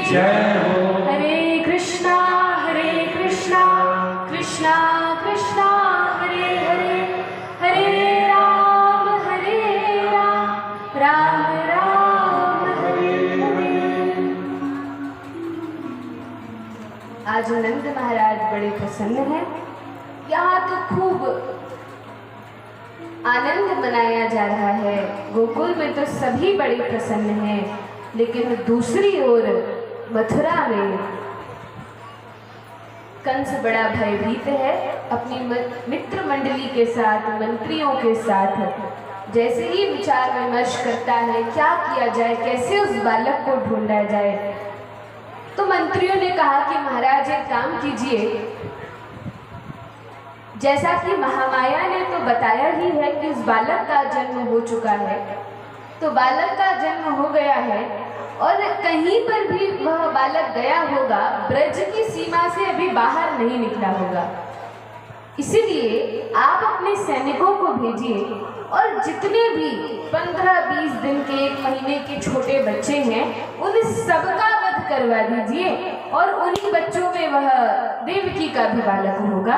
जय हो। हरे कृष्णा कृष्णा कृष्णा हरे हरे, हरे राम राम राम हरे हरे। आज नंद महाराज बड़े प्रसन्न हैं। यहाँ तो खूब आनंद मनाया जा रहा है, गोकुल में तो सभी बड़े प्रसन्न हैं, लेकिन दूसरी ओर मथुरा में कंस बड़ा भयभीत है। अपनी मित्र मंडली के साथ, मंत्रियों के साथ जैसे ही विचार विमर्श करता है क्या किया जाए, कैसे उस बालक को ढूंढा जाए, तो मंत्रियों ने कहा कि महाराज एक काम कीजिए, जैसा कि महामाया ने तो बताया ही है कि उस बालक का जन्म हो चुका है, तो बालक का जन्म हो गया है और कहीं पर भी वह बालक गया होगा, ब्रज की सीमा से अभी बाहर नहीं निकला होगा। इसीलिए आप अपने सैनिकों को भेजिए और जितने भी 15-20 दिन के, 1 महीने के छोटे बच्चे हैं उन सबका वध करवा दीजिए, और उन्हीं बच्चों में वह देवकी का भी बालक होगा,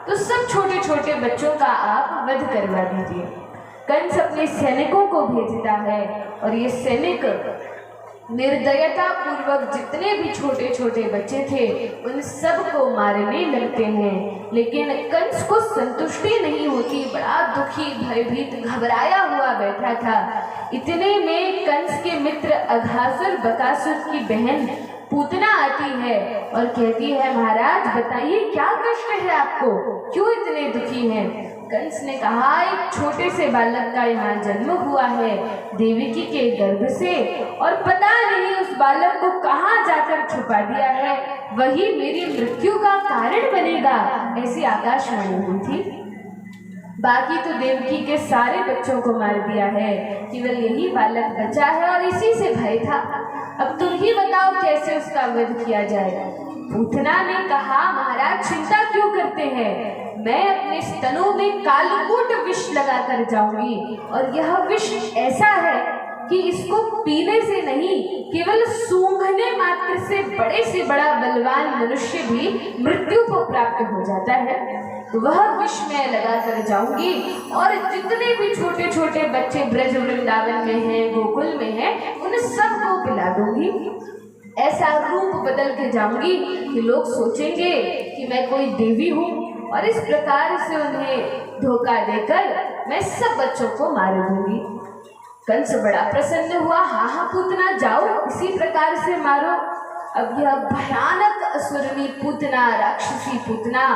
तो सब छोटे छोटे बच्चों का आप वध करवा दीजिए। कंस अपने सैनिकों को भेजता है और ये सैनिक निर्दयता पूर्वक जितने भी छोटे छोटे बच्चे थे उन सब को मारने लगते हैं। लेकिन कंस को संतुष्टि नहीं होती, बड़ा दुखी, भयभीत, घबराया हुआ बैठा था। इतने में कंस के मित्र अघासुर बकासुर की बहन पूतना आती है और कहती है, महाराज बताइए क्या कष्ट है आपको, क्यों इतने दुखी हैं? कंस ने कहा, एक छोटे से बालक का यहाँ जन्म हुआ है देवकी के गर्भ से, और पता नहीं उस बालक को कहाँ जाकर छुपा दिया है, वही मेरी मृत्यु का कारण बनेगा, ऐसी आकाशवाणी हुई थी। बाकी तो देवकी के सारे बच्चों को मार दिया है, केवल यही बालक बचा है और इसी से भय था। अब तुम ही बताओ कैसे उसका वध किया जाए। पूतना ने कहा, महाराज चिंता क्यों करते हैं, मैं अपने स्तनों में कालकूट विष लगाकर जाऊंगी, और यह विष ऐसा है कि इसको पीने से नहीं, केवल सूंघने मात्र से बड़े से बड़ा बलवान मनुष्य भी मृत्यु को प्राप्त हो जाता है। तो वह विष मैं लगा कर जाऊंगी और जितने भी छोटे छोटे बच्चे ब्रज वृंदावन में हैं, गोकुल में हैं, उन सबको पिला दूंगी। ऐसा रूप बदल के जाऊंगी कि लोग सोचेंगे कि मैं कोई देवी हूँ, और इस प्रकार से उन्हें धोखा देकर मैं सब बच्चों को मार दूंगी। कंस बड़ा प्रसन्न हुआ, हाँ पूतना जाओ, इसी प्रकार से मारो। अब यह भयानक असुरनी पूतना, राक्षसी पूतना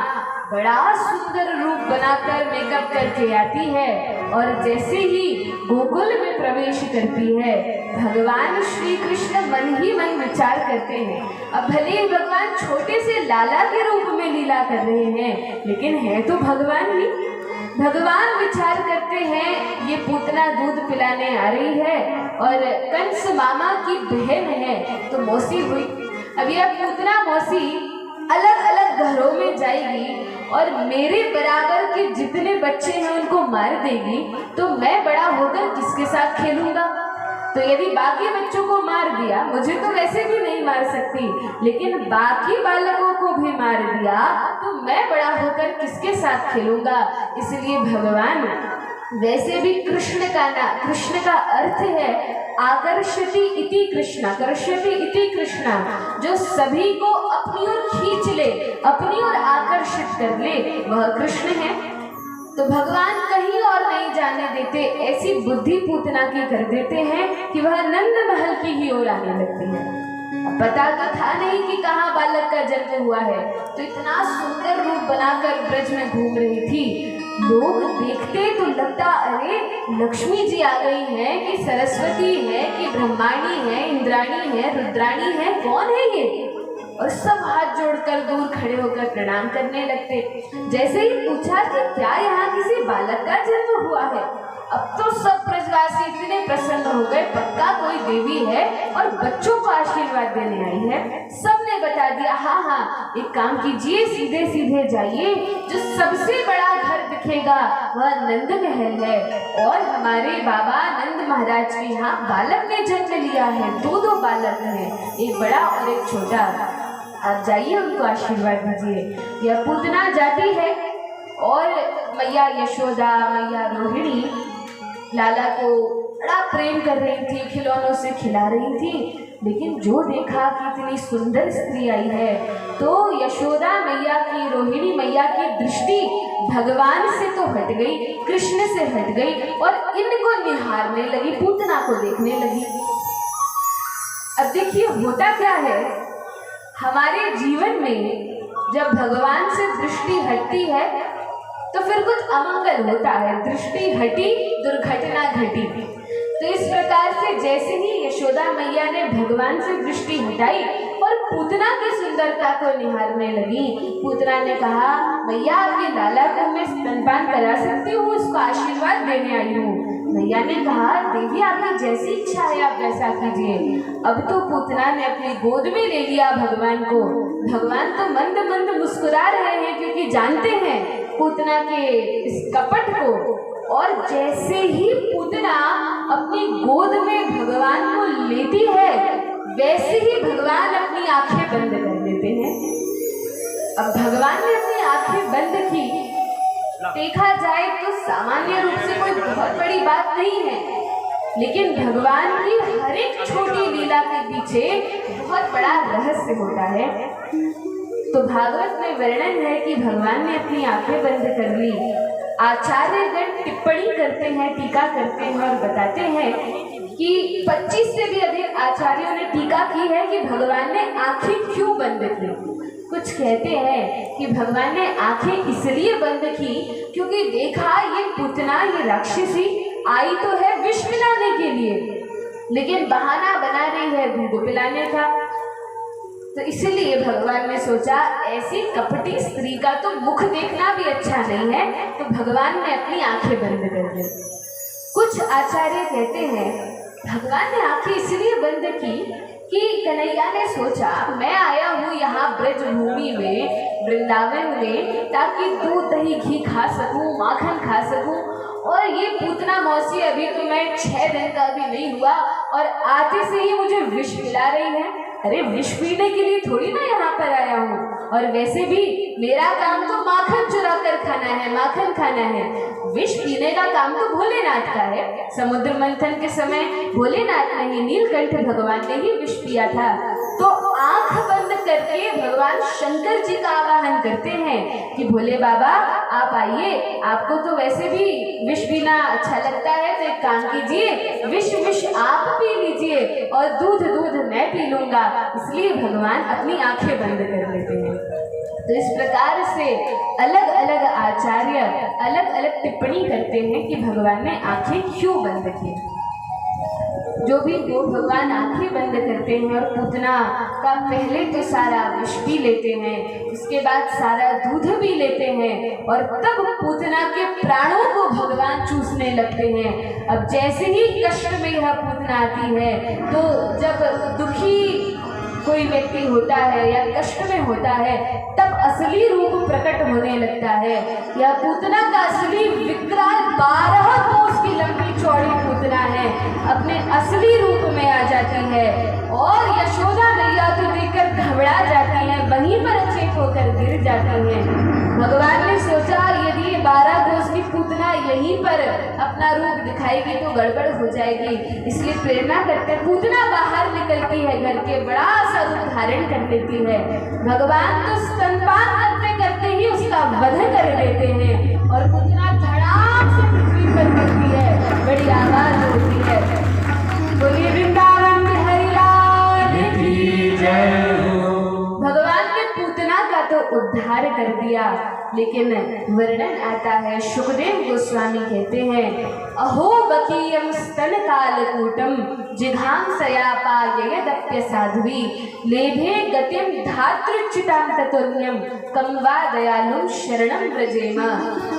बड़ा सुंदर रूप बनाकर मेकअप करके आती है, और जैसे ही गोकुल में प्रवेश करती है, भगवान श्री कृष्ण मन ही मन विचार करते हैं। अब भले ही भगवान छोटे से लाला के रूप में लीला कर रहे हैं, लेकिन है तो भगवान ही। भगवान विचार करते हैं ये पूतना दूध पिलाने आ रही है और कंस मामा की बहन है, तो मौसी हुई। अब यह पूतना मौसी अलग अलग घरों में जाएगी और मेरे बराबर के जितने बच्चे हैं उनको मार देगी, तो मैं बड़ा होकर किसके साथ खेलूंगा? तो यदि बाकी बच्चों को मार दिया, मुझे तो वैसे भी नहीं मार सकती, लेकिन बाकी बालकों को भी मार दिया तो मैं बड़ा होकर किसके साथ खेलूंगा? इसलिए भगवान, वैसे भी कृष्ण का अर्थ है आकर्षति इति कृष्णा, कर्षति इति कृष्णा, जो सभी को अपनी ओर खींच ले, अपनी ओर आकर्षित कर ले, वह कृष्ण है। तो भगवान कहीं और नहीं जाने देते, ऐसी बुद्धि पूतना की कर देते हैं कि वह नंद महल की ही ओर आने लगती है। अब पता तो था नहीं कि कहाँ बालक का जन्म हुआ है, तो इतना सुंदर रूप बनाकर ब्रज में घूम रही थी। लोग देखते तो लगता, अरे लक्ष्मी जी आ गई हैं कि सरस्वती है कि ब्रह्माणी है, इंद्राणी है, रुद्राणी है, कौन है ये? और सब हाथ जोड़कर दूर खड़े होकर प्रणाम करने लगते। जैसे ही पूछा कि क्या यहाँ किसी बालक का जन्म हुआ है, अब तो सब ब्रजवासी इतने प्रसन्न हो गए, पक्का कोई देवी है और बच्चों को आशीर्वाद देने आई है। सबने बता दिया, हाँ हाँ एक काम कीजिए, सीधे सीधे जाइए, जो सबसे बड़ा घर दिखेगा वह नंद महल है, और हमारे बाबा नंद महाराज के यहाँ बालक ने जन्म लिया है, दो बालक हैं, एक बड़ा और एक छोटा। आप जाइए उनको आशीर्वाद दीजिए। यह पूतना जाती है और मैया यशोदा, मैया रोहिणी लाला को बड़ा प्रेम कर रही थी, खिलौनों से खिला रही थी। लेकिन जो देखा कि इतनी सुंदर स्त्री आई है, तो यशोदा मैया की, रोहिणी मैया की दृष्टि भगवान से तो हट गई, कृष्ण से हट गई, और इनको निहारने लगी, पूतना को देखने लगी। अब देखिए होता क्या है, हमारे जीवन में जब भगवान से दृष्टि हटती है तो फिर कुछ अमंगल होता है। दृष्टि हटी, दुर्घटना घटी। तो इस प्रकार से जैसे ही यशोदा मैया ने भगवान से दृष्टि हटाई और पूतना की सुंदरता को निहारने लगी, पूतना ने कहा, मैया आपके लाला को मैं स्तनपान करा सकती हूँ, उसको आशीर्वाद देने आई हूँ। मैया ने कहा, देवी आपकी जैसी इच्छा है आप वैसा कीजिए। अब तो पूतना ने अपनी गोद में ले लिया भगवान को। भगवान तो मंद मंद मुस्कुरा रहे हैं, क्योंकि जानते हैं पूतना के इस कपट को। और जैसे ही पूतना अपनी गोद में भगवान को लेती है, वैसे ही भगवान अपनी आंखें बंद कर देते हैं। अब भगवान ने अपनी आंखें बंद की, देखा जाए तो सामान्य रूप से कोई बहुत बड़ी बात नहीं है, लेकिन भगवान की हर एक छोटी लीला के पीछे बहुत बड़ा रहस्य होता है। तो भागवत में वर्णन है कि भगवान ने अपनी आंखें बंद कर ली। आचार्यगण टिप्पणी करते हैं, टीका करते हैं और बताते हैं कि 25 से भी अधिक आचार्यों ने टीका की है कि भगवान ने आंखें क्यों बंद की। कुछ कहते हैं कि भगवान ने आंखें इसलिए बंद की क्योंकि देखा ये पूतना, ये राक्षसी आई तो है विष पिलाने के लिए, लेकिन बहाना बना रही है दूध पिलाने का। तो इसलिए भगवान ने सोचा ऐसी कपटी स्त्री का तो मुख देखना भी अच्छा नहीं है, तो भगवान ने अपनी आंखें बंद कर दी। कुछ आचार्य कहते हैं भगवान ने आंखें इसलिए बंद की कि कन्हैया ने सोचा मैं आया हूँ यहाँ ब्रज भूमि में, वृंदावन में, ताकि दूध दही घी खा सकूँ, माखन खा सकूँ, और ये पूतना मौसी अभी तो मैं 6 दिन का भी नहीं हुआ और आते से ही मुझे विष पिला रही है। अरे विष पीने के लिए थोड़ी ना यहाँ पर आया हूँ, और वैसे भी मेरा काम तो माखन चुरा कर खाना है, माखन खाना है। विष पीने का काम तो भोलेनाथ का है। समुद्र मंथन के समय भोलेनाथ नहीं, नीलकंठ भगवान ने ही विष पिया था। तो आंख बंद करके भगवान शंकर जी का आवाहन करते हैं कि भोले बाबा आप आइए, आपको तो वैसे भी विष पीना अच्छा लगता है, तो एक काम कीजिए, विष आप पी लीजिए और दूध मैं पी लूंगा। इसलिए भगवान अपनी आंखें बंद कर लेते हैं। तो इस प्रकार से अलग अलग आचार्य अलग अलग टिप्पणी करते हैं कि भगवान ने आंखें क्यों बंद की। जो भी वो भगवान आंखें बंद करते हैं और पूतना का पहले तो सारा विष पी लेते हैं, उसके बाद सारा दूध भी लेते हैं, और तब पूतना के प्राणों को भगवान चूसने लगते हैं। अब जैसे ही कष्ट में यह पूतना आती है, तो जब दुखी कोई व्यक्ति होता है या कष्ट में होता है, तब असली रूप प्रकट होने लगता है। यह पूतना का असली विकराल 12 कोस की लंबी चौड़ी पूतना है, अपने असली रूप में आ जाती है, और यशोदा मैया को देखकर घबरा जाती है, वहीं पर अचेत होकर गिर जाती है। भगवान ने सोचा यदि ये 12 कोस की पूतना यहीं पर अपना रूप दिखाएगी तो गड़बड़ हो जाएगी, इसलिए प्रेरणा करते पूतना बाहर निकलती है घर के, बड़ा सा रूप धारण कर लेती है। भगवान तो स्तनपान करते करते ही उसका वध कर देते हैं, और पूतना धड़ाम से पृथ्वी पर गिरती है, बड़ी आवाज होती है, बोलिए वृंदावन बिहारी लाल की जय। भगवान ने पूतना का तो उद्धार कर दिया, लेकिन वर्णन आता है, सुखदेव गोस्वामी कहते हैं, अहो बकीयम स्तन कालकूटम जिघांसयापा ययदप्य साध्वी लेभे गतिम धातृच्युतां ततोन्यम कं वा दयालुं शरणं व्रजेम।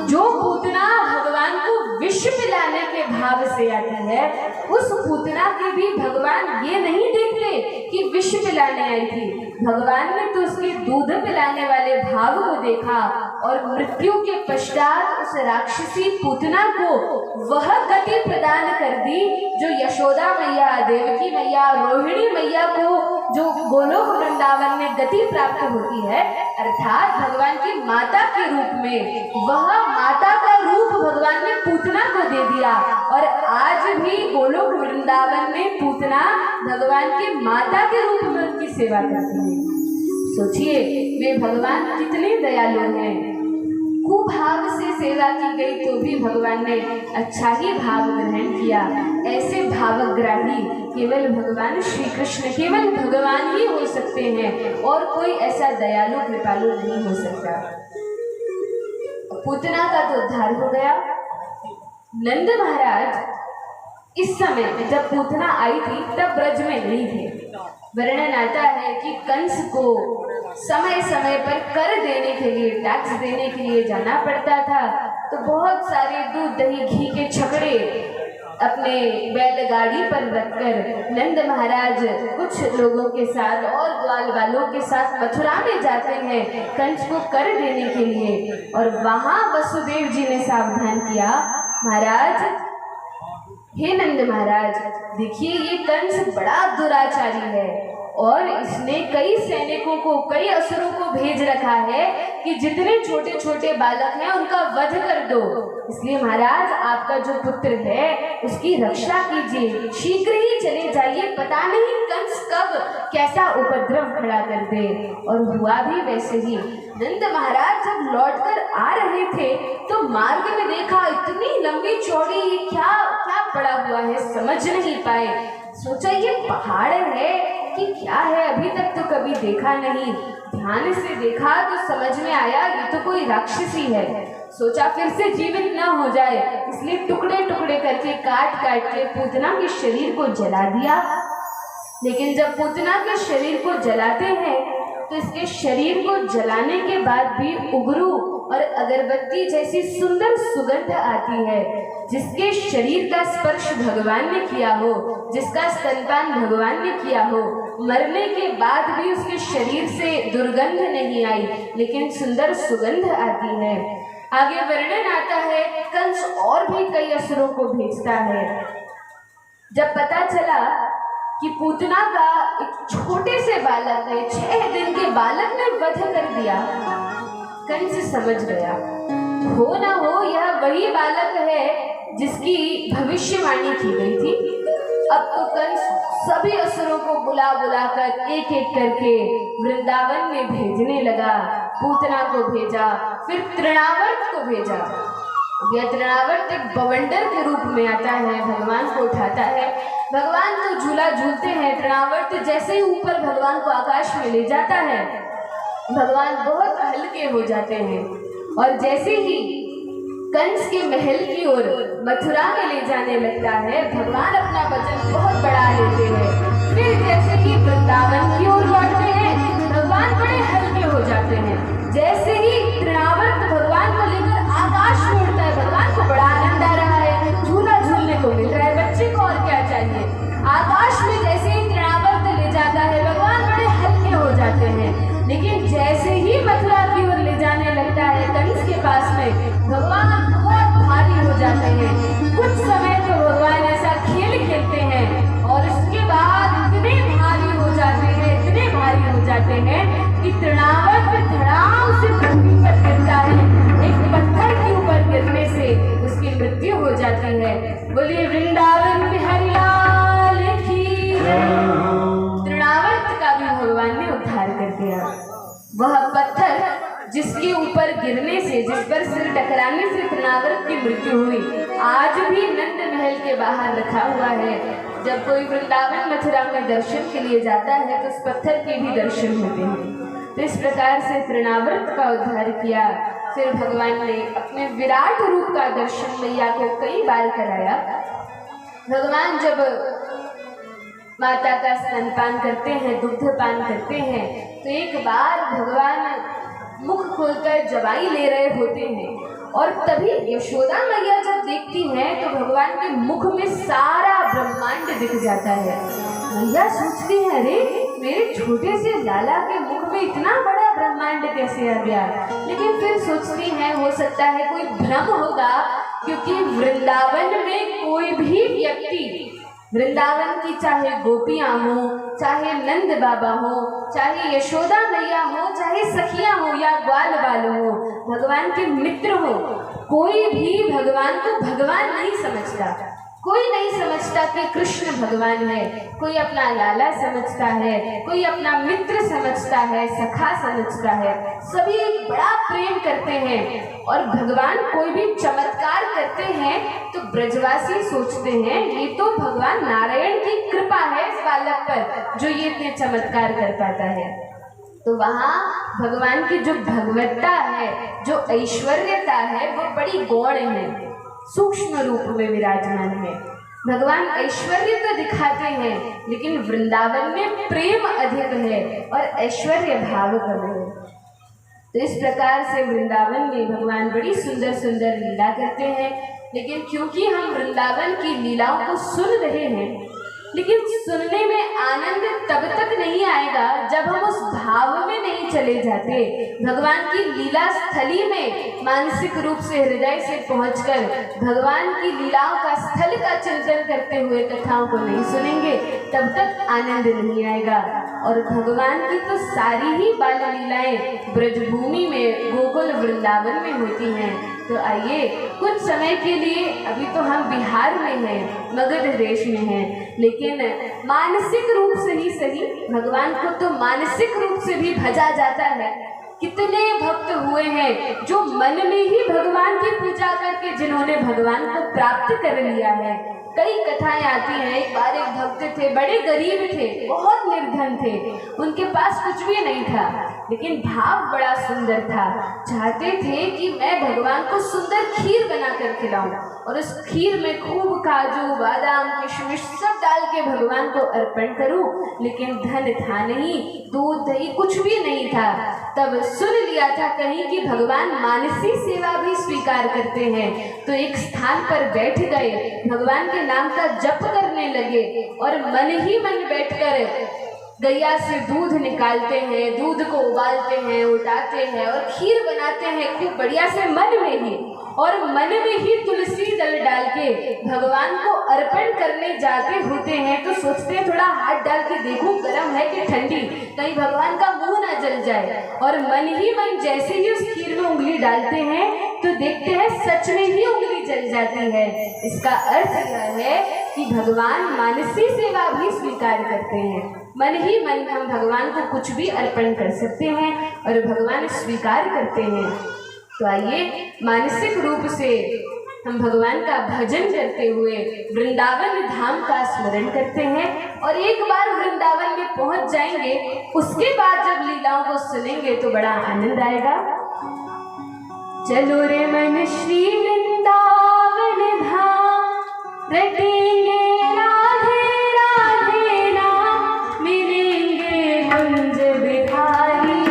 जो पूतना भगवान को विष पिलाने के भाव से आती है, उस पूतना के भी भगवान ये नहीं देखते कि विष पिलाने आई थी। भगवान ने तो उसके दूध पिलाने वाले भाव को देखा और मृत्यु के पश्चात उस राक्षसी पूतना को वह गति प्रदान कर दी जो यशोदा मैया, देवकी मैया, रोहिणी मैया को जो गोलोक वृंदावन में गति प्राप्त होती है, अर्थात भगवान की माता के रूप में, वह माता का रूप भगवान ने पूतना को दे दिया। और आज भी गोलोक वृंदावन में पूतना भगवान के माता के रूप में उनकी सेवा करती है। सोचिए वे भगवान कितने दयालु हैं। कुभाव से सेवा की गई तो भी भगवान ने अच्छा ही भाव ग्रहण किया। ऐसे भावग्राही केवल भगवान श्री कृष्ण, केवल भगवान ही हो सकते हैं और कोई ऐसा दयालु कृपालु नहीं हो सकता। पूतना का तो उद्धार हो गया। नंद महाराज इस समय जब पूतना आई थी तब ब्रज में नहीं थे। वर्णन आता है कि कंस को समय समय पर कर देने के लिए, टैक्स देने के लिए जाना पड़ता था, तो बहुत सारे दूध दही घी के छकड़े अपने बैलगाड़ी पर रखकर नंद महाराज कुछ लोगों के साथ और ग्वाल वालों के साथ मथुरा में जाते हैं कंस को कर देने के लिए। और वहां वसुदेव जी ने सावधान किया, महाराज, हे नंद महाराज, देखिए ये कंस बड़ा दुराचारी है और इसने कई सैनिकों को, कई असुरों को भेज रखा है कि जितने छोटे छोटे बालक हैं उनका वध कर दो। इसलिए महाराज आपका जो पुत्र है उसकी रक्षा कीजिए, शीघ्र ही चले जाइए, पता नहीं कंस कब कैसा उपद्रव खड़ा कर दे। और हुआ भी वैसे ही। नंद महाराज जब लौटकर आ रहे थे तो मार्ग में देखा इतनी लंबी चौड़ी ये क्या क्या पड़ा हुआ है, समझ नहीं पाए। सोचा ये पहाड़ है कि क्या है, अभी तक तो कभी देखा नहीं। ध्यान से देखा तो समझ में आया ये तो कोई राक्षसी है। सोचा फिर से जीवित न हो जाए, इसलिए टुकड़े टुकड़े करके काट काट के पूतना के शरीर को जला दिया। लेकिन जब पूतना के शरीर को जलाते हैं तो इसके शरीर को जलाने के बाद भी उगरू और अगरबत्ती जैसी सुंदर सुगंध आती है। जिसके शरीर का स्पर्श भगवान ने किया हो, जिसका स्तनपान भगवान ने किया हो, मरने के बाद भी उसके शरीर से दुर्गंध नहीं आई, लेकिन सुंदर सुगंध आती है। आगे वर्णन आता है कंस और भी कई असुरों को भेजता है। जब पता चला कि पूतना का एक छोटे से बालक है, 6 दिन के बालक ने वध कर दिया, कंस समझ गया हो ना हो यह वही बालक है जिसकी भविष्यवाणी की गई थी। अब तो कंस सभी असुरों को बुला बुलाकर एक एक करके वृंदावन में भेजने लगा। पूतना को भेजा, फिर तृणावर्त को भेजा। यह तृणावर्त एक बवंडर के रूप में आता है, भगवान को उठाता है। भगवान तो झूला झूलते हैं, तृणावर्त जैसे ही ऊपर भगवान को आकाश में ले जाता है, भगवान बहुत हल्के हो जाते हैं। और जैसे ही कंस के महल की ओर मथुरा में ले जाने लगता है, भगवान अपना वजन बहुत बढ़ा लेते हैं। फिर जैसे ही वृंदावन की ओर लौटते हैं, भगवान बड़े हल्के हो जाते हैं। जैसे ही तृणावर्त भगवान को लेकर आकाश में उड़ता है, भगवान को बड़ा आनंद आ रहा है, झूला झूलने को मिल रहा है, बच्चे को और क्या चाहिए। आकाश में जैसे ही तृणावर्त ले जाता है, भगवान बड़े हल्के हो जाते हैं। लेकिन जैसे ही मथुरा की ओर ले जाने लगता है कंस के पास में, भगवान बहुत भारी हो जाते हैं। कुछ समय तो भगवान ऐसा खेल खेलते हैं और उसके बाद इतने भारी हो जाते हैं, इतने भारी हो जाते हैं कि तृणावर्त धड़ाम से पृथ्वी पर गिरता है। एक पत्थर के ऊपर गिरने से उसकी मृत्यु हो जाती है। बोलिए वृंदावन बिहारी लाल की। तृणावर्त का भी भगवान ने उद्धार कर दिया। वह पत्थर जिसके ऊपर गिरने से, जिस पर सिर टकराने से तृणावर्त की मृत्यु हुई, आज भी नंद महल के बाहर रखा हुआ है। जब कोई वृंदावन मथुरा में दर्शन के लिए जाता है तो उस पत्थर के भी दर्शन होते हैं। तो इस प्रकार से तृणावर्त का उद्धार किया। फिर भगवान ने अपने विराट रूप का दर्शन मैया को कई बार कराया। भगवान जब माता का स्तनपान करते हैं, दुग्धपान करते हैं, तो एक बार भगवान मुख खोलकर जवाई ले रहे होते हैं और तभी यशोदा मैया जब देखती हैं तो भगवान के मुख में सारा ब्रह्मांड दिख जाता है। मैया सोचती है, अरे मेरे छोटे से लाला के मुख में इतना बड़ा ब्रह्मांड कैसे आ गया। लेकिन फिर सोचती हैं हो सकता है कोई भ्रम होगा, क्योंकि वृंदावन में कोई भी व्यक्ति, वृंदावन की चाहे गोपियाँ हो, चाहे नंद बाबा हो, चाहे यशोदा मैया हो, चाहे सखियाँ हो या ग्वाल बाल हो, भगवान के मित्र हो, कोई भी भगवान को भगवान नहीं समझता। कोई नहीं समझता कि कृष्ण भगवान है। कोई अपना लाला समझता है, कोई अपना मित्र समझता है, सखा समझता है। सभी एक बड़ा प्रेम करते हैं और भगवान कोई भी चमत्कार करते हैं तो ब्रजवासी सोचते हैं ये तो भगवान नारायण की कृपा है इस बालक पर, जो ये इतने चमत्कार कर पाता है। तो वहाँ भगवान की जो भगवत्ता है, जो ऐश्वर्यता है, वो बड़ी गौण है, सूक्ष्म रूप में विराजमान है। भगवान ऐश्वर्य तो दिखाते हैं, लेकिन वृंदावन में प्रेम अधिक है और ऐश्वर्य भाव कम है। तो इस प्रकार से वृंदावन में भगवान बड़ी सुंदर सुंदर लीला करते हैं। लेकिन क्योंकि हम वृंदावन की लीलाओं को सुन रहे हैं, लेकिन सुनने में आनंद तब तक नहीं आएगा जब हम उस भाव में नहीं चले जाते। भगवान की लीला स्थली में मानसिक रूप से हृदय से पहुंचकर भगवान की लीलाओं का स्थल का चिंतन करते हुए कथाओं को नहीं सुनेंगे, तब तक आनंद नहीं आएगा। और भगवान की तो सारी ही बाल लीलाएं ब्रजभूमि में, गोकुल वृंदावन में होती हैं। तो आइए कुछ समय के लिए, अभी तो हम बिहार में हैं, मगध देश में हैं, लेकिन मानसिक रूप से ही सही, भगवान को तो मानसिक रूप से भी भजा जाता है। कितने भक्त हुए हैं जो मन में ही भगवान की पूजा करके जिन्होंने भगवान को प्राप्त कर लिया है। कई कथाएं आती हैं। एक बार एक भक्त थे, बड़े गरीब थे, बहुत निर्धन थे, उनके पास कुछ भी नहीं था, लेकिन भाव बड़ा सुंदर था। चाहते थे कि मैं भगवान को सुंदर खीर बनाकर खिलाऊं और उस खीर में खूब काजू, बादाम, किशमिश सब डाल के भगवान को अर्पण करूं, लेकिन धन था नहीं, दूध दही कुछ भी नहीं था। तब सुन लिया था कहीं कि भगवान मानसी सेवा भी स्वीकार करते हैं, तो एक स्थान पर बैठ गए, भगवान के नाम का जप करने लगे और मन ही मन बैठकर गैया से दूध निकालते हैं, दूध को उबालते हैं, उठाते हैं और खीर बनाते हैं खूब बढ़िया से मन में ही, और मन में ही तुलसी दल डाल के भगवान को अर्पण करने जाते होते हैं। तो सोचते हैं थोड़ा हाथ डाल के देखूं गर्म है कि ठंडी, कहीं भगवान का मुंह ना जल जाए। और मन ही मन जैसे ही उस खीर में उंगली डालते हैं तो देखते हैं सच में ही उंगली जल जाती है। इसका अर्थ यह है कि भगवान मानसी सेवा भी स्वीकार करते हैं। मन ही मन हम भगवान को कुछ भी अर्पण कर सकते हैं और भगवान स्वीकार करते हैं। तो आइए मानसिक रूप से हम भगवान का भजन करते हुए वृंदावन धाम का स्मरण करते हैं और एक बार वृंदावन में पहुंच जाएंगे, उसके बाद जब लीलाओं को सुनेंगे तो बड़ा आनंद आएगा। चलो रे मन श्री वृंदावन धाम, रटेंगे राधे राधे नाम, मिलेंगे कुंज बिहारी,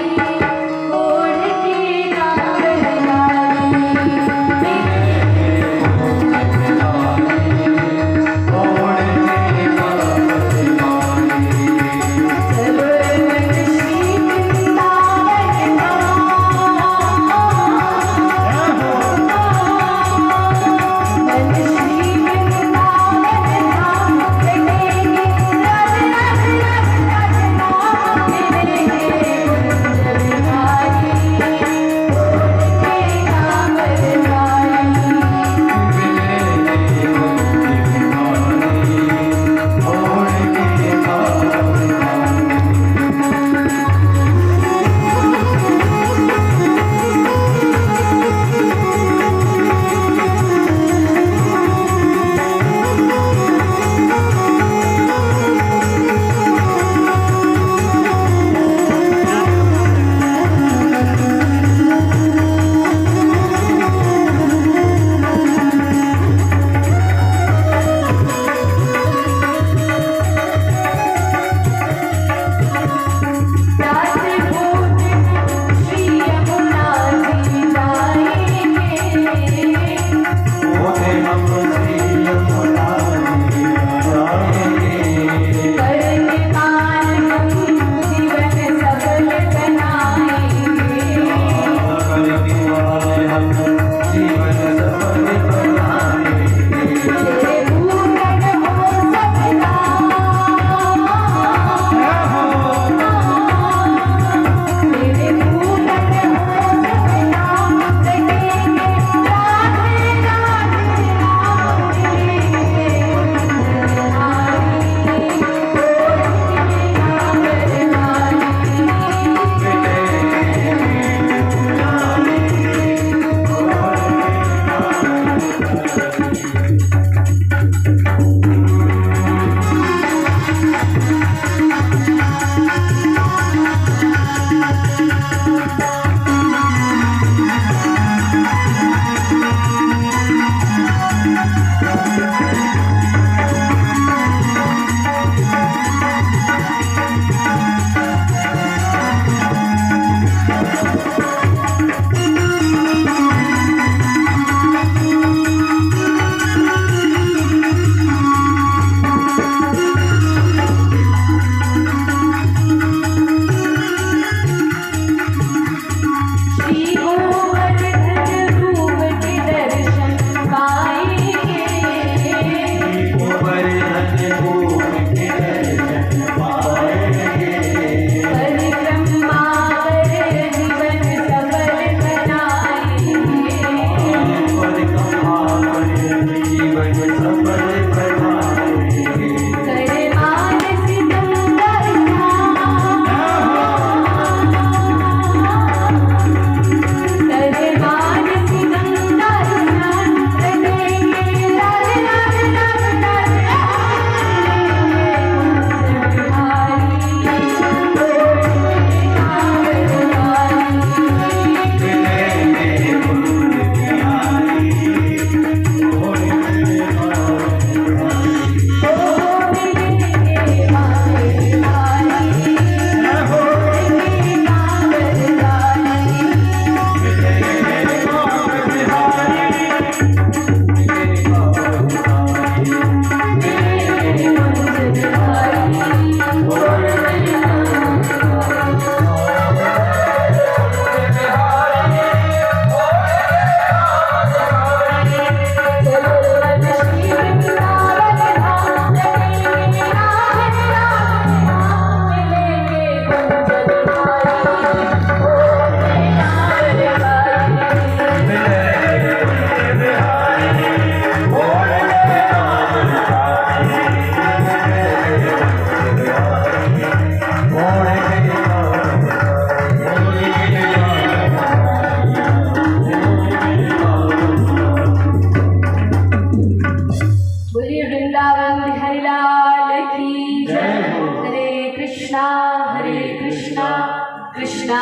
कृष्णा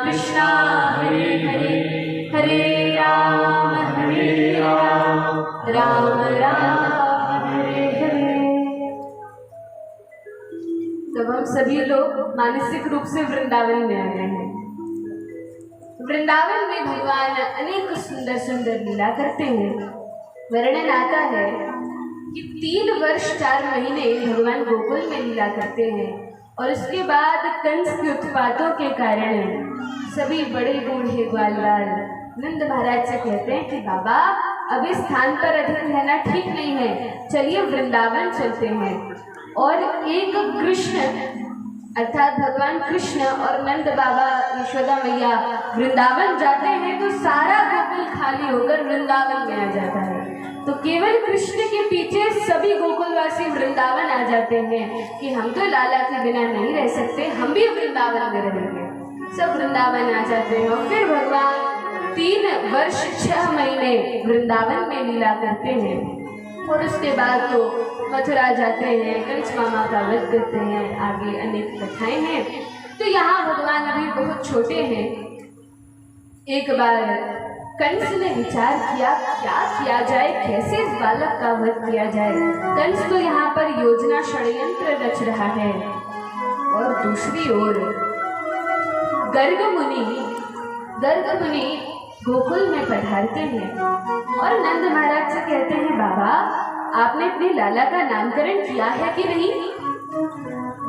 कृष्णा हरे हरे, हरे राम राम राम हरे हरे। तब हम सभी लोग मानसिक रूप से वृंदावन में आ गए हैं। वृंदावन में भगवान अनेक सुंदर सुंदर लीला करते हैं। वर्णन आता है कि 3 वर्ष 4 महीने भगवान गोकुल में लीला करते हैं और उसके बाद कंस के उत्पातों के कारण सभी बड़े बूढ़े ग्वाल बाल नंद महाराज से कहते हैं कि बाबा अब इस स्थान पर अधिक रहना ठीक नहीं है, चलिए वृंदावन चलते हैं। और एक कृष्ण अर्थात भगवान कृष्ण और नंद बाबा यशोदा मैया वृंदावन जाते हैं तो सारा गोकुल खाली होकर वृंदावन में आ जाता है। तो केवल कृष्ण के पीछे सभी गोकुलवासी वृंदावन आ जाते हैं कि हम तो लाला के बिना नहीं रह सकते, हम भी वृंदावन में रहेंगे। सब वृंदावन आ जाते हैं और फिर भगवान 3 वर्ष 6 महीने वृंदावन में लीला करते हैं और उसके बाद तो मथुरा जाते हैं, कंस मामा का वध करते हैं, आगे अनेक कथाएं हैं। तो यहाँ भगवान अभी बहुत छोटे हैं। एक बार कंस ने विचार किया क्या किया जाए, कैसे इस बालक का वध किया जाए। कंस तो यहाँ पर योजना षड्यंत्र रच रहा है और दूसरी ओर गर्ग मुनि गोकुल में पधारते हैं और नंद महाराज से कहते हैं बाबा आपने अपने लाला का नामकरण किया है कि नहीं।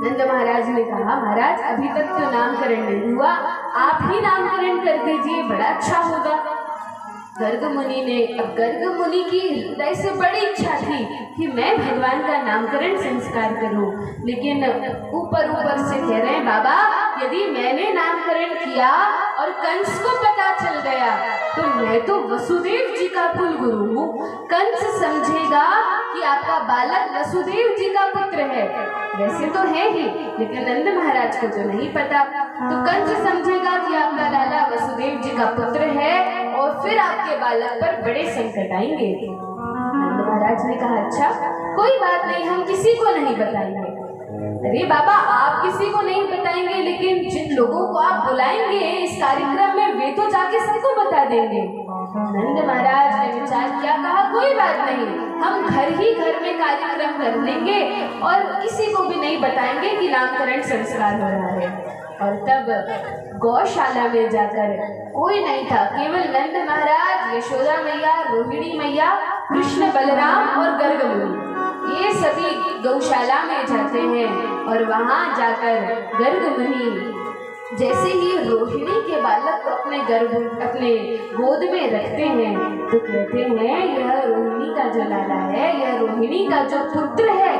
नंद महाराज ने कहा महाराज अभी तक तो नामकरण नहीं हुआ, आप ही नामकरण कर दीजिए, बड़ा अच्छा होगा। गर्ग मुनि की हृदय से बड़ी इच्छा थी कि मैं भगवान का नामकरण संस्कार करूं, लेकिन ऊपर से कह रहे हैं बाबा यदि मैंने नामकरण किया और कंस को पता चल गया तो मैं तो वसुदेव जी का कुलगुरु हूँ, कंस समझेगा कि आपका बालक वसुदेव जी का पुत्र है। वैसे तो है ही लेकिन नंद महाराज को तो नहीं पता, तो कंस समझेगा कि आपका लाला वसुदेव जी का पुत्र है और फिर आपके बालक पर बड़े संकट आएंगे। नंद महाराज ने कहा अच्छा कोई बात नहीं, हम किसी को नहीं बताएंगे। अरे बाबा आप किसी को नहीं बताएंगे लेकिन जिन लोगों को आप बुलाएंगे इस कार्यक्रम में वे तो जाके सबको बता देंगे। नंद महाराज ने विचार किया, कहा कोई बात नहीं, हम घर में कार्यक्रम कर लेंगे और किसी को भी नहीं बताएंगे कि नामकरण संस्कार हो रहा है। और तब गौशाला में जाकर कोई नहीं था, केवल नंद महाराज, यशोदा मैया, रोहिणी मैया, कृष्ण बलराम और गर्ग मुनि, ये सभी गौशाला में जाते हैं। और वहां जाकर गर्ग मुनि जैसे ही रोहिणी के बालक को अपने गोद में रखते हैं तो कहते हैं यह रोहिणी का जो लाला है, यह रोहिणी का जो पुत्र है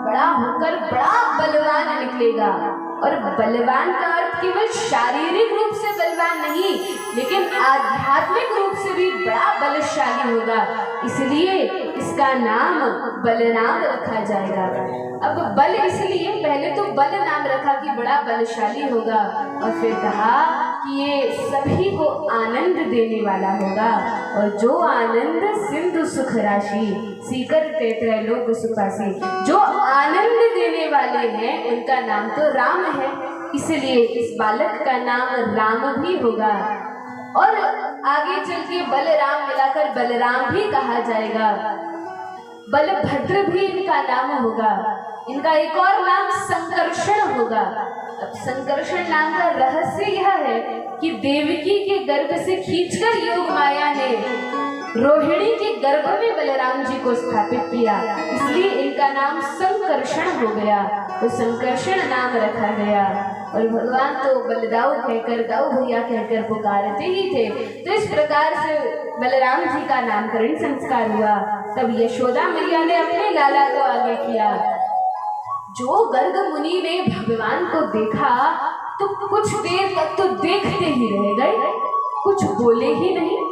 बड़ा होकर बड़ा बलवान निकलेगा। और बलवान का अर्थ केवल शारीरिक रूप से बलवान नहीं लेकिन आध्यात्मिक रूप से भी बड़ा बलशाली होगा, इसलिए इसका नाम बलराम रखा जाएगा। अब बल इसलिए पहले तो बल नाम रखा कि बड़ा बलशाली होगा और फिर कहा कि ये सभी को आनंद देने वाला होगा और जो आनंद सिंधु सुख राशि सीकर त्रैलोक सुखासी, जो आनंद देने वाले हैं उनका नाम तो राम है, इसलिए इस बालक का नाम राम भी होगा। और आगे चल के बलराम मिलाकर बलराम भी कहा जाएगा, बलभद्र भी इनका नाम होगा। इनका एक और नाम संकर्षण होगा। अब संकर्षण नाम का रहस्य यह है कि देवकी के गर्भ से खींचकर योग माया ने रोहिणी के गर्भ में बलराम जी को स्थापित किया, इसलिए इनका नाम संकर्षण हो गया, तो संकर्षण नाम रखा गया। और भगवान तो बलदाऊ कहकर, दाऊ भैया कहकर पुकारते ही थे। तो इस प्रकार से बलराम जी का नामकरण संस्कार हुआ। तब यशोदा मैया ने अपने लाला को आगे किया। जो गर्ग मुनि ने भगवान को देखा तो कुछ देर तक तो देखते ही रह गए, कुछ बोले ही नहीं।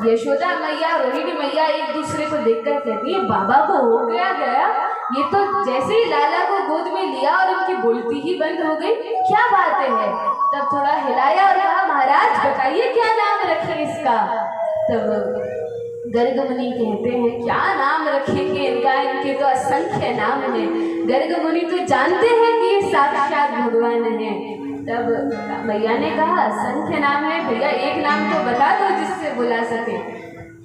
यशोदा मैया, रोहिणी मैया एक दूसरे को देखकर कहती है बाबा को हो गया, ये तो जैसे ही लाला को गोद में लिया और उनकी बोलती ही बंद हो गई, क्या बात है। तब थोड़ा हिलाया और कहा महाराज बताइए क्या नाम रखे इसका। तब गर्ग मुनि कहते हैं क्या नाम रखेंगे इनका, इनके तो असंख्य नाम हैं। गर्ग मुनि तो जानते हैं कि ये साक्षात भगवान हैं। तब मैया ने कहा असंख्य नाम है भैया, एक नाम तो बता दो जिससे बुला सके।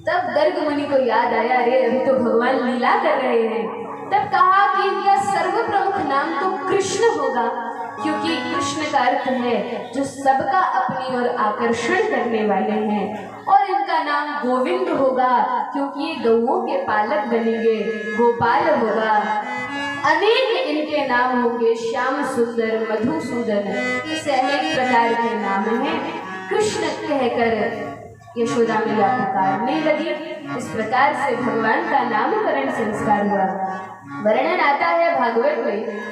तब गर्ग मुनि को याद आया, अरे अभी तो भगवान लीला कर रहे हैं। तब कहा कि इनका सर्वप्रमुख नाम तो कृष्ण होगा, क्योंकि कृष्ण का अर्थ है जो सबका अपनी ओर आकर्षण करने वाले हैं। और इनका नाम गोविंद होगा, क्योंकि ये गौओं के पालक बनेंगे, गोपाल होगा। अनेक इनके नाम होंगे, श्याम सुंदर, मधुसूदन, ऐसे अनेक प्रकार के नाम हैं। कृष्ण कहकर यशोदा मैया पुकारने लगी। इस प्रकार से भगवान का नामकरण संस्कार हुआ। वर्णन आता है भागवत में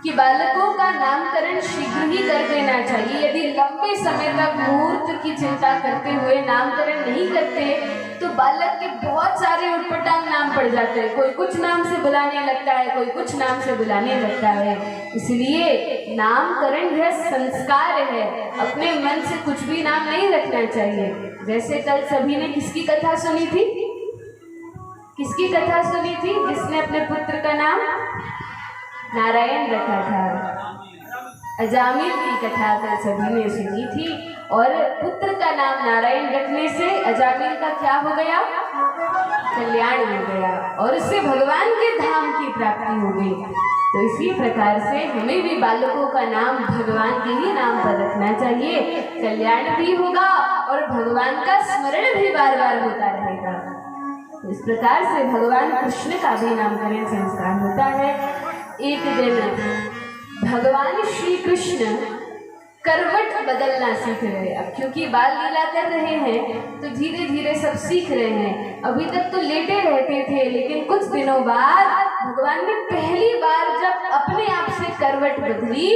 कि बालकों का नामकरण शीघ्र ही कर देना चाहिए। यदि लंबे समय तक मुहूर्त की चिंता करते हुए नामकरण नहीं करते तो बालक के बहुत सारे उटपटांग नाम पड़ जाते हैं। कोई कुछ नाम से बुलाने लगता है, कोई कुछ नाम से बुलाने लगता है। इसलिए नामकरण यह संस्कार है, अपने मन से कुछ भी नाम नहीं रखना चाहिए। जैसे कल सभी ने किसकी कथा सुनी थी? किसकी कथा सुनी थी जिसने अपने पुत्र का नाम नारायण रखा था? अजामिल की कथा कल सभी ने सुनी थी। और पुत्र का नाम नारायण रखने से अजामिल का क्या हो गया? कल्याण हो गया और उससे भगवान के धाम की प्राप्ति हो गई। तो इसी प्रकार से हमें भी बालकों का नाम भगवान के ही नाम पर रखना चाहिए। कल्याण भी होगा और भगवान का स्मरण भी बार बार होता रहेगा। तो इस प्रकार से भगवान कृष्ण का भी नामकरण संस्कार होता है। एक दिन भगवान श्री कृष्ण करवट बदलना सीख रहे। अब क्योंकि बाल लीला कर रहे हैं तो धीरे धीरे सब सीख रहे हैं। अभी तक तो लेटे रहते थे, लेकिन कुछ दिनों बाद भगवान ने पहली बार जब अपने आप से करवट बदली,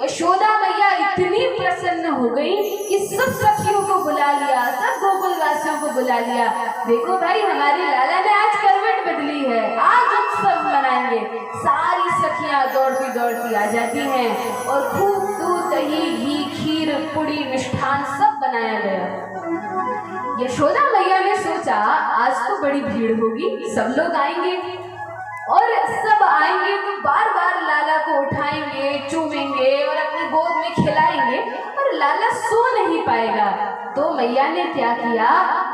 यशोदा मैया इतनी प्रसन्न हो गई कि सब सखियों को बुला लिया, सब गोकुलवासियों को बुला लिया। देखो भाई, हमारी लाला ने आज करवट बदली है, आज उत्सव मनाएंगे। सारी सखियां दौड़ती दौड़ती आ जाती हैं और खूब दूध, दही, घी, खीर, पुड़ी, मिष्ठान सब बनाया गया। यशोदा मैया ने सोचा आज तो बड़ी भीड़ होगी, सब लोग आएंगे और सब आएंगे तो बार बार लाला को उठाएंगे, चूमेंगे और अपनी गोद में खिलाएंगे और लाला सो नहीं पाएगा। तो मैया ने क्या किया,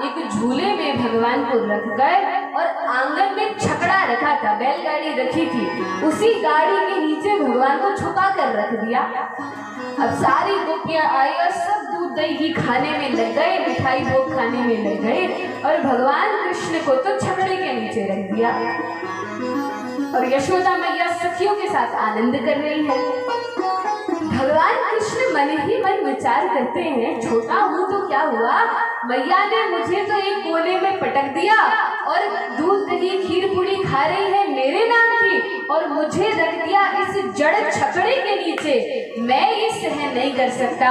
एक झूले में भगवान को रखकर और आंगन में छकड़ा रखा था, बैलगाड़ी रखी थी, उसी गाड़ी के नीचे भगवान को छुपा कर रख दिया। अब सारी गोपियां आई और सब दूध दही घी खाने में लग गए, मिठाई भोग खाने में लग गए और भगवान कृष्ण को तो छकड़े के नीचे रख दिया। और यशोदा मैया सखियों के साथ आनंद कर रही है। भगवान कृष्ण मन ही मन विचार करते हैं, छोटा हूँ तो क्या हुआ, मैया ने मुझे तो एक कोने में पटक दिया और दूध दही खीर पूरी खा रही है मेरे नाम की और मुझे रख दिया इस जड़ छकड़े के नीचे। मैं ये सहन नहीं कर सकता।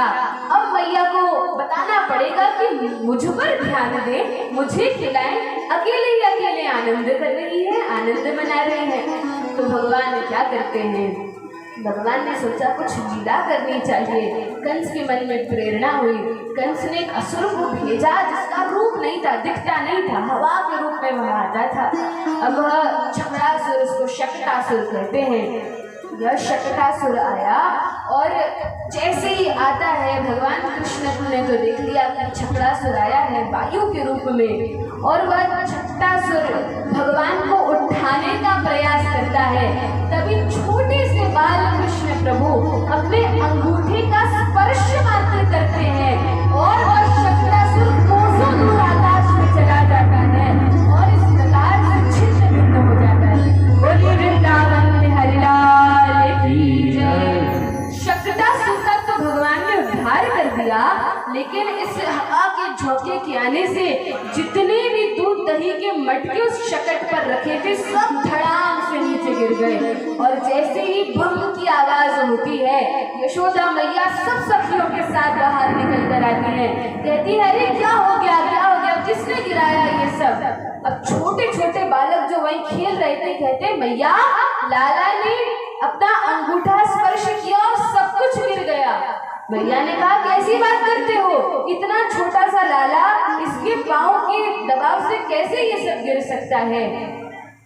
अब मैया को बताना पड़ेगा कि मुझ पर ध्यान दे, मुझे खिलाएं। अकेले ही अकेले आनंद कर रही है, आनंद मना रही है। तो भगवान क्या करते हैं, भगवान ने सोचा कुछ लीला करनी चाहिए। कंस के मन में प्रेरणा हुई। कंस ने एक असुर को भेजा जिसका रूप नहीं था, दिखता नहीं था, हवा के रूप में वह आता था। अब वह छकड़ासुर, उसको शकटासुर कहते हैं, यह शकटासुर आया और जैसे ही आता है भगवान कृष्ण ने तो देख लिया कि छकड़ासुर आया है वायु के रूप में और वह छकटासुर भगवान को उठाने का प्रयास करता है। तभी छोटे से बाल कृष्ण प्रभु अपने अंगूठे का स्पर्श मात्र करते हैं और वह छकटासुर कोसों दूर आकाश में चला जाता है और इस प्रकार से छिन्न भिन्न हो जाता है। बोलिए वृंदावन में हरिलाल की जय। शकटासुर का तो भगवान ने उद्धार कर दिया, लेकिन इस हवा के झोंके के आने से जितने भी दूध दही के मटके उस शकट पर रखे थे सब धड़ाम से नीचे गिर गए। और जैसे ही भम की आवाज होती है, यशोदा मैया सब सखियों के साथ बाहर निकल कर आती है, कहती है अरे क्या हो गया, क्या हो गया, किसने गिराया ये सब। अब छोटे छोटे बालक जो वहीं खेल रहे थे कहते मैया लाला ने अपना अंगूठा स्पर्श किया और सब कुछ गिर गया। मैया ने कहा कैसी बात करते हो, इतना छोटा सा लाला, इसके पाँव के दबाव से कैसे ये सब गिर सकता है।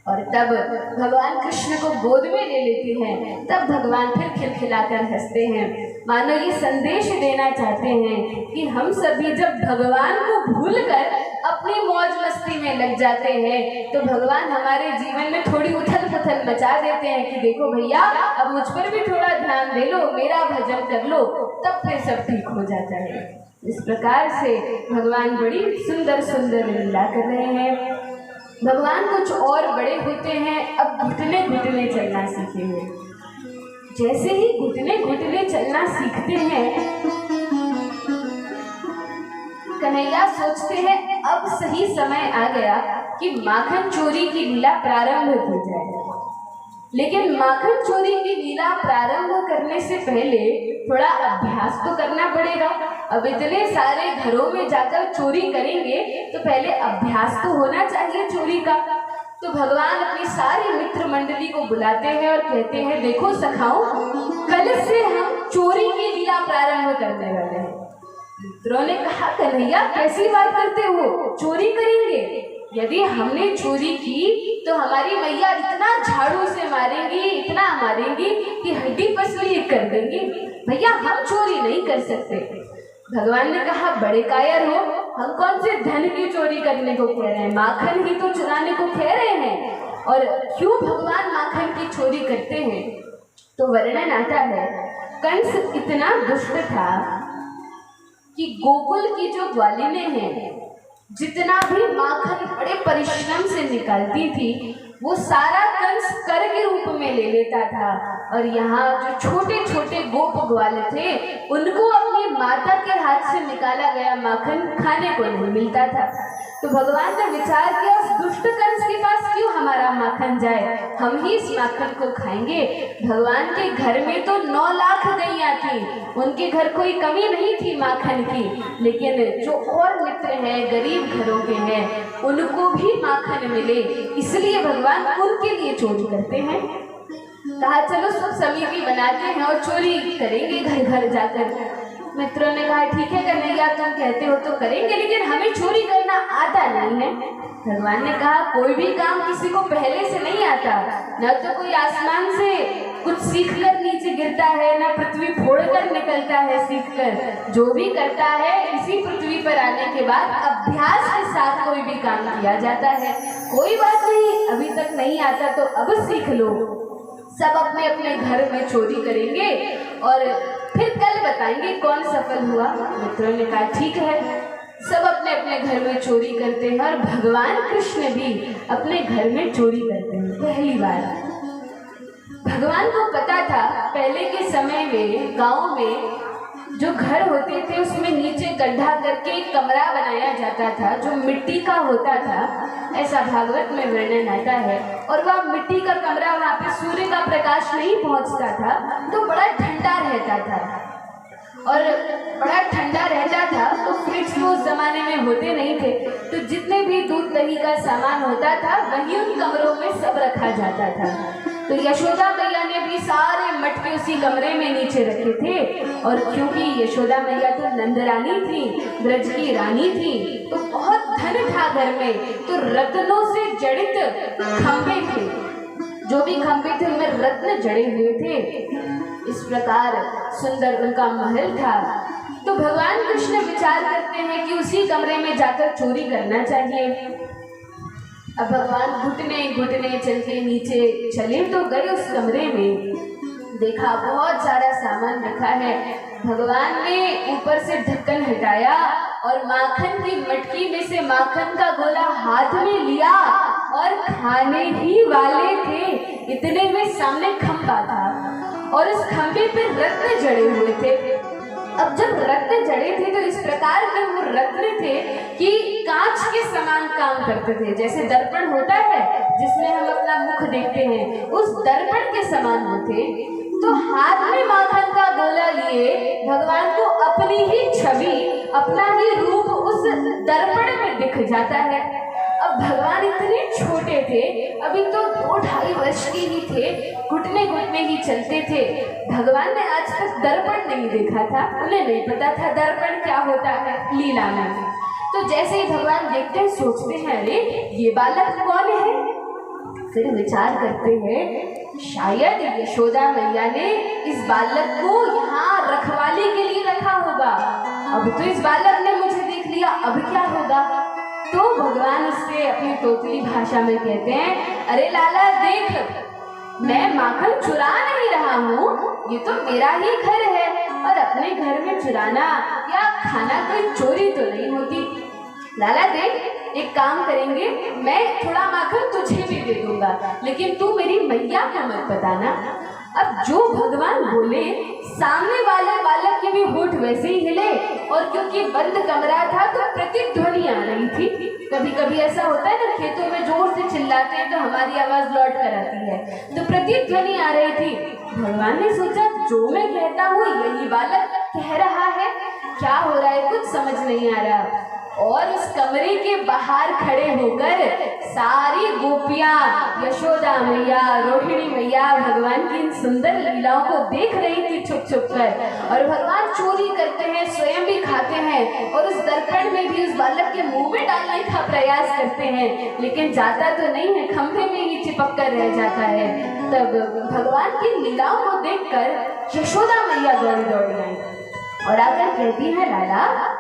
और तब भगवान कृष्ण को गोद में ले लेते हैं। तब भगवान फिर खिलखिलाकर हंसते हैं, मानो ये संदेश देना चाहते हैं कि हम सभी जब भगवान को भूलकर अपनी मौज मस्ती में लग जाते हैं तो भगवान हमारे जीवन में थोड़ी उथल पुथल मचा देते हैं कि देखो भैया, अब मुझ पर भी थोड़ा ध्यान दे लो, मेरा भजन कर लो, तब फिर सब ठीक हो जाता है। इस प्रकार से भगवान बड़ी सुंदर सुंदर लीला कर रहे हैं। भगवान कुछ और बड़े होते हैं, अब घुटने घुटने चलना सीखे हैं। जैसे ही घुटने घुटने चलना सीखते हैं, कन्हैया सोचते हैं अब सही समय आ गया कि माखन चोरी की लीला प्रारंभ की जाए। लेकिन माखन चोरी की लीला प्रारंभ करने से पहले थोड़ा अभ्यास तो करना पड़ेगा। अब इतने सारे घरों में जाकर चोरी करेंगे तो पहले अभ्यास तो होना चाहिए चोरी का। तो भगवान अपनी सारी मित्र मंडली को बुलाते हैं और कहते हैं, देखो सखाओ, कल से हम चोरी की लीला प्रारंभ करने वाले हैं। मित्रों ने कहा, कन्हैया कैसी बात करते हो, चोरी करेंगे? यदि हमने चोरी की तो हमारी मैया इतना झाड़ू से मारेंगी, इतना मारेंगी कि हड्डी पसली कर देंगी। भैया हम चोरी नहीं कर सकते। भगवान ने कहा, बड़े कायर हो, हम कौन से धन की चोरी करने को कह रहे हैं, माखन ही तो चुराने को कह रहे हैं। और क्यों भगवान माखन की चोरी करते हैं? तो वर्णन आता है, कंस इतना दुष्ट था कि गोकुल की जो ग्वालिनें हैं, जितना भी माखन बड़े परिश्रम से निकालती थी, वो सारा कंस कर के रूप में ले लेता था। और यहाँ जो छोटे छोटे गोप ग्वाल थे, उनको अपनी माता के हाथ से निकाला गया माखन खाने को नहीं मिलता था। तो भगवान ने विचार किया, उस दुष्ट कंस के पास क्यों हमारा माखन जाए, हम ही इस माखन को खाएंगे। भगवान के घर में तो 9 लाख गैया थी, उनके घर कोई कमी नहीं थी माखन की। लेकिन जो और मित्र हैं, गरीब घरों के हैं, उनको भी माखन मिले, इसलिए भगवान उनके लिए चोरी करते हैं। कहा चलो सब समिति बनाते हैं और चोरी करेंगे घर घर जाकर। मित्रों ने कहा, ठीक है कन्हैया, तुम कहते हो तो करेंगे, लेकिन हमें चोरी करना आता नहीं है। भगवान ने कहा, कोई भी काम किसी को पहले से नहीं आता, न तो कोई आसमान से कुछ सीखकर नीचे गिरता है, न पृथ्वी फोड़कर निकलता है सीखकर। जो भी करता है इसी पृथ्वी पर आने के बाद अभ्यास के साथ कोई भी काम किया जाता है। कोई बात नहीं, अभी तक नहीं आता तो अब सीख लो। सब अपने अपने घर में चोरी करेंगे और फिर कल बताएंगे कौन सफल हुआ। मित्रों ने कहा, ठीक है। सब अपने अपने घर में चोरी करते हैं और भगवान कृष्ण भी अपने घर में चोरी करते हैं। पहली बार भगवान को पता था, पहले के समय में गांव में जो घर होते थे उसमें नीचे गड्ढा करके एक कमरा बनाया जाता था जो मिट्टी का होता था, ऐसा भागवत में वर्णन आता है। और वह मिट्टी का कमरा, वहाँ पे सूर्य का प्रकाश नहीं पहुँचता था, तो बड़ा ठंडा रहता था। और बड़ा ठंडा रहता था तो फ्रिज तो उस जमाने में होते नहीं थे, तो जितने भी दूध दही का सामान होता था वही उन कमरों में सब रखा जाता था। तो यशोदा मैया ने भी सारे मटके उसी कमरे में नीचे रखे थे। और क्योंकि यशोदा मैया तो नंदरानी थी, ब्रज की रानी थी, तो बहुत धन था घर में, तो रत्नों से जड़ित खंभे थे, जो भी खंभे थे उनमें रत्न जड़े हुए थे। इस प्रकार सुंदर उनका महल था। तो भगवान कृष्ण विचार करते हैं कि उसी कमरे में जाकर चोरी करना चाहिए। अब भगवान घुटने घुटने चल के नीचे चले तो गए उस कमरे में, देखा बहुत सारा सामान रखा है। भगवान ने ऊपर से ढक्कन हटाया और माखन की मटकी में से माखन का गोला हाथ में लिया और खाने ही वाले थे, इतने में सामने खंभा था और उस खंभे पे रत्न जड़े हुए थे। अब जब रत्न जड़े थे तो इस प्रकार के वो रत्न थे कि कांच के समान काम करते थे। जैसे दर्पण होता है जिसमें हम अपना मुख देखते हैं, उस दर्पण के समान वो थे। तो हाथ में माखन का गोला लिए भगवान को अपनी ही छवि, अपना ही रूप उस दर्पण में दिख जाता है। अब भगवान इतने छोटे थे, अभी तो 2-2.5 वर्ष के ही थे, घुटने घुटने ही चलते थे। भगवान ने आज तक दर्पण नहीं देखा था, उन्हें नहीं पता था दर्पण क्या होता है लीला में। तो जैसे ही भगवान देखते हैं सोचते हैं, अरे ये बालक कौन है? फिर विचार करते हैं, शायद यशोदा मैया ने इस बालक को यहाँ रखवाली के लिए रखा होगा। अब तो इस बालक ने मुझे देख लिया, अब क्या होगा? तो भगवान उससे अपनी तोतली भाषा में कहते हैं, अरे लाला देख, मैं माखन चुरा नहीं रहा हूँ, ये तो मेरा ही घर है और अपने घर में चुराना या खाना कोई चोरी तो नहीं होती। लाला देख, एक काम करेंगे, मैं थोड़ा माखन तुझे भी दे दूंगा, लेकिन तू मेरी मैया को मत बताना। अब जो भगवान बोले, सामने वाले बालक के भी होठ वैसे ही हिले, और क्योंकि बंद कमरा था तो प्रतिध्वनि आ रही थी। कभी कभी ऐसा होता है ना, खेतों में जोर से चिल्लाते हैं तो हमारी आवाज लौट कर आती है, तो प्रतिध्वनि आ रही थी। भगवान ने सोचा, जो मैं कहता हूँ यही बालक कह रहा है, क्या हो रहा है कुछ समझ नहीं आ रहा। और उस कमरे के बाहर खड़े होकर सारी गोपियां, यशोदा मैया, रोहिणी मैया भगवान की इन सुंदर लीलाओं को देख रही थी छुप छुप कर। और भगवान चोरी करते हैं, स्वयं भी खाते हैं और उस दर्पण में भी उस बालक के मुंह में डालने का प्रयास करते हैं, लेकिन जाता तो नहीं है, खंभे में ही चिपक कर रह जाता है। तब भगवान की लीलाओं को देखकर यशोदा मैया दौड़ी दौड़ी आई और आकर कहती है, लाला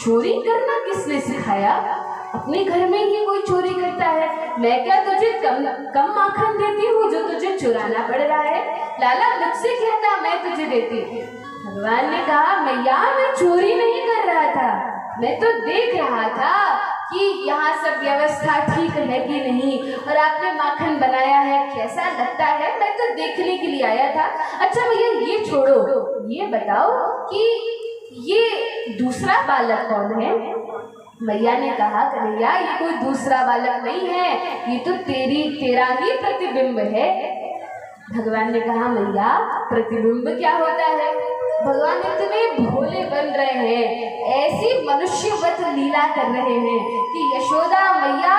चोरी करना किसने सिखाया? अपने घर में ही कोई चोरी करता है, मैं क्या तुझे कम माखन देती हूँ जो तुझे चुराना पड़ रहा है? लाला मुझसे कहता, मैं तुझे देती। भगवान ने कहा, मैया मैं चोरी नहीं कर रहा था, मैं तो देख रहा था कि यहाँ सब व्यवस्था ठीक है कि नहीं, और आपने माखन बनाया है कैसा लगता है, मैं तो देखने के लिए आया था। अच्छा भैया ये छोड़ो, ये बताओ कि ये दूसरा बालक कौन है? मैया ने कहा, कन्हैया ये कोई दूसरा बालक नहीं है, ये तो तेरा ही प्रतिबिंब है। भगवान ने कहा, मैया प्रतिबिंब क्या होता है? भगवान इतने भोले बन रहे हैं, ऐसी मनुष्यवत लीला कर रहे हैं कि यशोदा मैया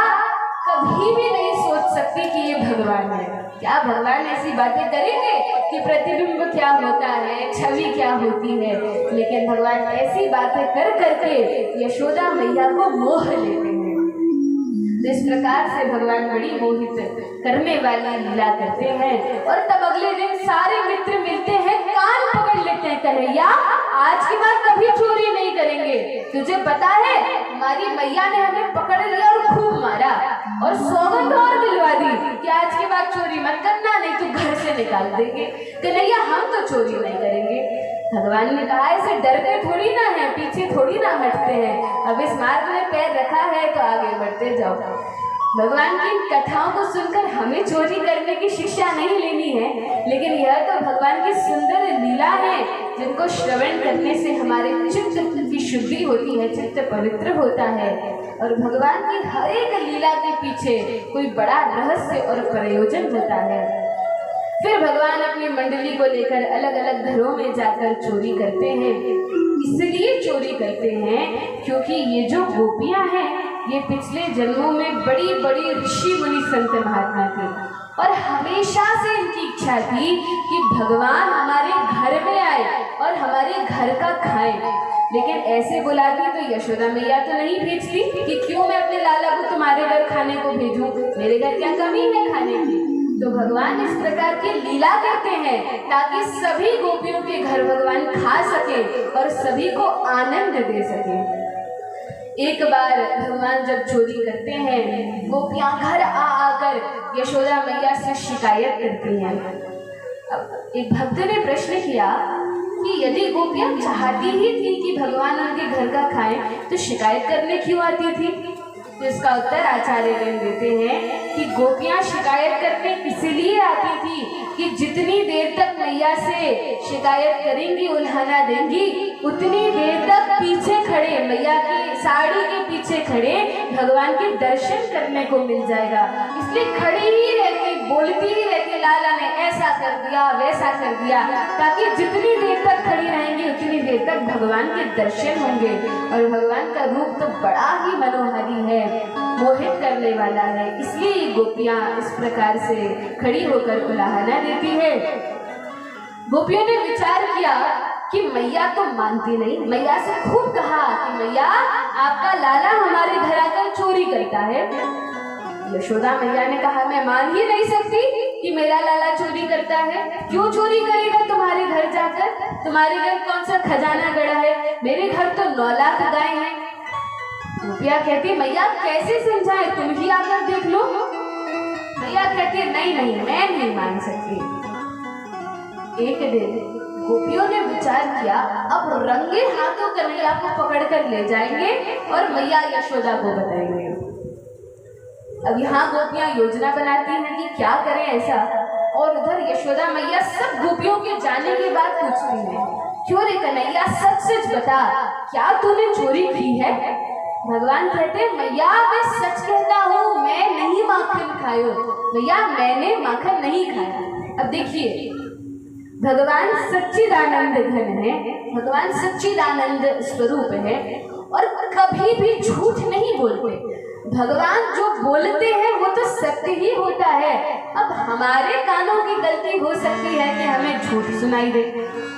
कभी भी नहीं सोच सकती कि ये भगवान है। क्या भगवान ऐसी बातें करेंगे कि प्रतिबिंब क्या होता है, छवि क्या होती है? लेकिन भगवान ऐसी बातें कर करके यशोदा मैया को मोह लेते हैं। तो इस प्रकार से भगवान बड़ी मोहित करने वाली लीला करते हैं। और तब अगले दिन सारे मित्र मिलते हैं, कान पकड़ लेते हैं, कन्हैया आज के बाद कभी चोरी नहीं करेंगे। तुझे पता है हमारी मैया ने हमें पकड़ लिया और खूब मारा और सौगंध और दिलवा दी कि आज के बाद चोरी मत करना, नहीं तो घर से निकाल देंगे। कन्हैया हम तो चोरी नहीं करेंगे। भगवान ने कहा, ऐसे डरते थोड़ी ना है, पीछे थोड़ी ना हटते हैं, अब इस मार्ग में पैर रखा है तो आगे बढ़ते जाओ। भगवान की इन कथाओं को सुनकर हमें चोरी करने की शिक्षा नहीं लेनी है, लेकिन यह तो भगवान की सुंदर लीला है जिनको श्रवण करने से हमारे चित्त की शुद्धि होती है, चित्त पवित्र होता है। और भगवान की हर एक लीला के पीछे कोई बड़ा रहस्य और प्रयोजन होता है। फिर भगवान अपनी मंडली को लेकर अलग अलग घरों में जाकर चोरी करते हैं। इसलिए चोरी करते हैं क्योंकि ये जो गोपियां हैं ये पिछले जन्मों में बड़ी बड़ी ऋषि मुनि संत महात्मा थे और हमेशा से इनकी इच्छा थी कि भगवान हमारे घर में आए और हमारे घर का खाएं। लेकिन ऐसे बुलाती तो यशोदा मैया तो नहीं भेजती कि क्यों मैं अपने लाला को तुम्हारे घर खाने को भेजूं, मेरे घर क्या कमी है खाने की। तो भगवान इस प्रकार की लीला करते हैं ताकि सभी गोपियों के घर भगवान खा सके और सभी को आनंद दे सके। एक बार भगवान जब चोरी करते हैं, गोपियां घर आकर यशोदा मैया से शिकायत करती हैं। अब एक भक्त ने प्रश्न किया कि यदि गोपियां चाहती ही थी कि भगवान उनके घर का खाएं तो शिकायत करने क्यों आती थी? तो इसका उत्तर आचार्य देते हैं कि गोपियां शिकायत करने इसलिए आती थी कि जितनी देर तक मैया से शिकायत करेंगी, उल्हाना देंगी, उतनी देर तक पीछे खड़े, मैया की साड़ी के पीछे खड़े भगवान के दर्शन करने को मिल जाएगा। इसलिए खड़ी ही रहती, बोलती ही रहती, लाला ने ऐसा कर दिया, वैसा कर दिया, ताकि जितनी देर तक खड़ी रहेंगी उतनी देर तक भगवान के दर्शन होंगे। और भगवान का रूप तो बड़ा ही मनोहारी है, मोहित करने वाला है, इसलिए गोपियां इस प्रकार से खड़ी होकर उल्हाना देती है। गोपियों ने विचार किया कि मैया तो मानती नहीं, मैया से खूब कहा कि मैया आपका लाला हमारे घर आकर चोरी करता है। यशोदा मैया ने कहा, मैं मान ही नहीं सकती कि मेरा लाला चोरी करता है। क्यों चोरी करेगा तुम्हारे घर जाकर? तुम्हारे घर कौन सा खजाना गड़ा है? मेरे घर तो 9 लाख गाय हैं। गोपियाँ कहती, मैया कैसे समझाए, तुम ही आकर देख लो। मैया कहती, नहीं नहीं, मैं नहीं मान सकती। एक दिन गोपियों ने विचार किया, अब रंगे हाथों कन्हैया को पकड़ कर ले जाएंगे और मैया यशोदा को बताएंगे। अब यहाँ गोपियां योजना बनाती हैं कि क्या करें ऐसा, और उधर यशोदा मैया सब गोपियों के जाने के बाद पूछती हैं, क्यों रे कन्हैया, सच सच बता, क्या तूने चोरी की है? भगवान कहते, मैया मैं सच कहता हूँ, मैं नहीं माखन खायो। मैया मैंने माखन नहीं खाया। अब देखिए, भगवान सच्चिदानंद घन है, भगवान सच्चिदानंद स्वरूप है और कभी भी झूठ नहीं बोलते। भगवान जो बोलते हैं वो तो सत्य ही होता है। अब हमारे कानों की गलती हो सकती है कि हमें झूठ सुनाई दे।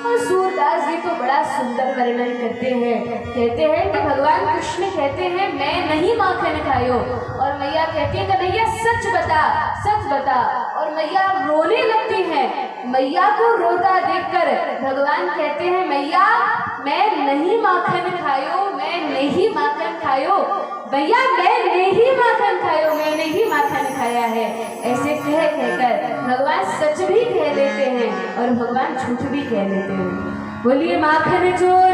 और सूरदास जी तो बड़ा सुंदर वर्णन करते हैं, कहते हैं कि भगवान कृष्ण कहते हैं, मैं नहीं माखन खायो, और मैया कहती है, कन्हैया सच बता, सच बता। और मैया रोने लगती है। मैया को रोता देखकर भगवान कहते हैं, मैया मैं नहीं माखन खायो, मैं नहीं माखन खायो। भैया मैं नहीं माखन खायो, मैंने ही माखन खाया है। ऐसे कह कहकर भगवान सच भी कह देते हैं और भगवान झूठ भी कह देते हैं। बोलिए माखन चोर